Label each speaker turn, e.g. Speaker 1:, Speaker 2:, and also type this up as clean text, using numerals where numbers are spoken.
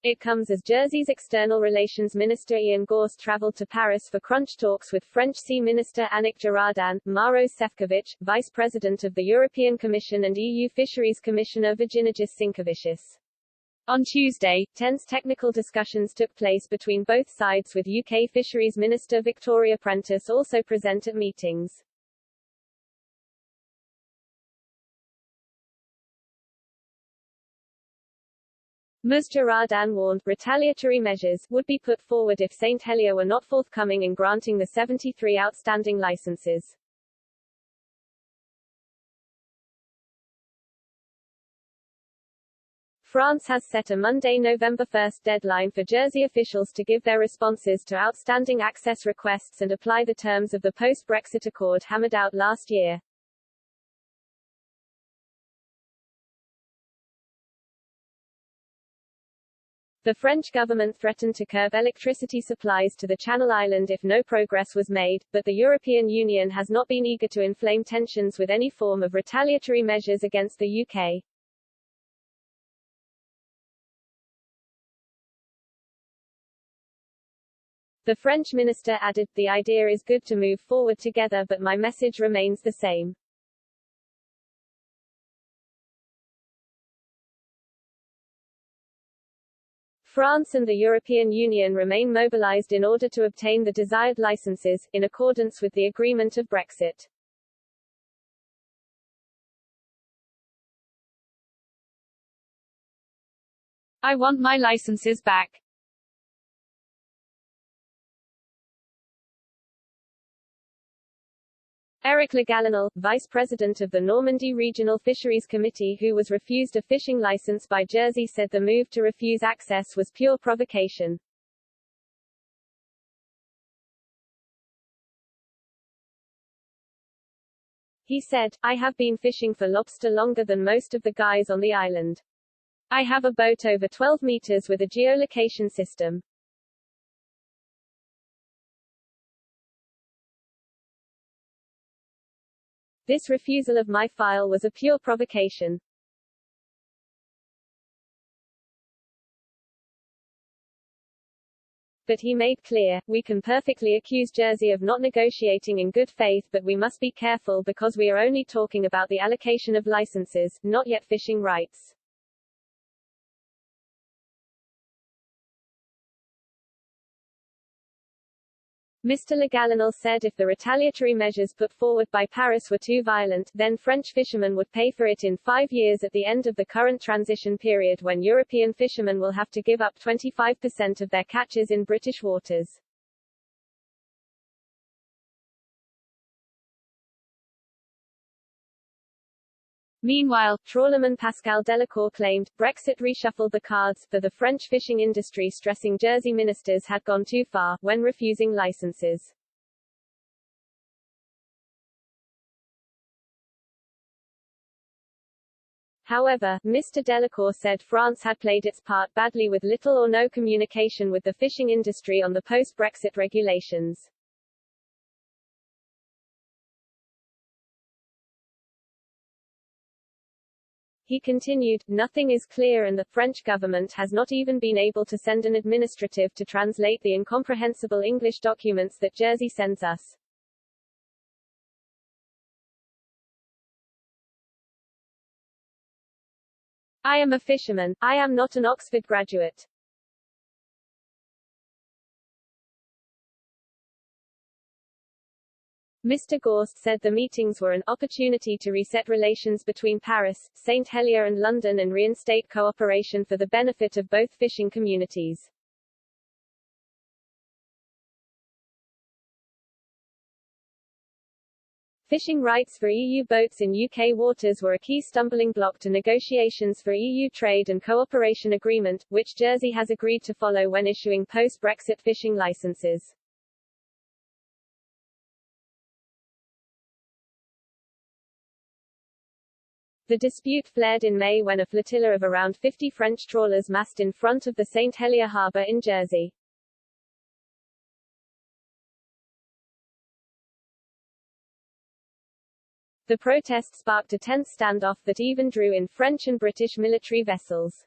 Speaker 1: It comes as Jersey's External Relations Minister Ian Gorst travelled to Paris for crunch talks with French Sea Minister Annick Girardin, Maros Sefcovic, Vice President of the European Commission, and EU Fisheries Commissioner Virginijus Sinkevicius. On Tuesday, tense technical discussions took place between both sides, with UK Fisheries Minister Victoria Prentice also present at meetings. Ms. Girardin warned retaliatory measures would be put forward if St Helier were not forthcoming in granting the 73 outstanding licenses. France has set a Monday, November 1 deadline for Jersey officials to give their responses to outstanding access requests and apply the terms of the post-Brexit accord hammered out last year. The French government threatened to curb electricity supplies to the Channel Island if no progress was made, but the European Union has not been eager to inflame tensions with any form of retaliatory measures against the UK. The French minister added, "The idea is good to move forward together, but my message remains the same. France and the European Union remain mobilized in order to obtain the desired licenses, in accordance with the agreement of Brexit. I want my licenses back." Eric Legalinal, vice president of the Normandy Regional Fisheries Committee who was refused a fishing license by Jersey, said the move to refuse access was pure provocation. He said, "I have been fishing for lobster longer than most of the guys on the island. I have a boat over 12 meters with a geolocation system. This refusal of my file was a pure provocation." But he made clear, "We can perfectly accuse Jersey of not negotiating in good faith, but we must be careful because we are only talking about the allocation of licenses, not yet fishing rights." Mr. Legalinal said if the retaliatory measures put forward by Paris were too violent, then French fishermen would pay for it in 5 years at the end of the current transition period, when European fishermen will have to give up 25% of their catches in British waters. Meanwhile, trawlerman Pascal Delacour claimed, Brexit reshuffled the cards for the French fishing industry, stressing Jersey ministers had gone too far when refusing licenses. However, Mr. Delacour said France had played its part badly with little or no communication with the fishing industry on the post-Brexit regulations. He continued, "Nothing is clear and the French government has not even been able to send an administrative to translate the incomprehensible English documents that Jersey sends us." "I am a fisherman. I am not an Oxford graduate." Mr. Gorst said the meetings were an opportunity to reset relations between Paris, St Helier and London and reinstate cooperation for the benefit of both fishing communities. Fishing rights for EU boats in UK waters were a key stumbling block to negotiations for EU trade and cooperation agreement, which Jersey has agreed to follow when issuing post-Brexit fishing licenses. The dispute flared in May when a flotilla of around 50 French trawlers massed in front of the St Helier harbour in Jersey. The protest sparked a tense standoff that even drew in French and British military vessels.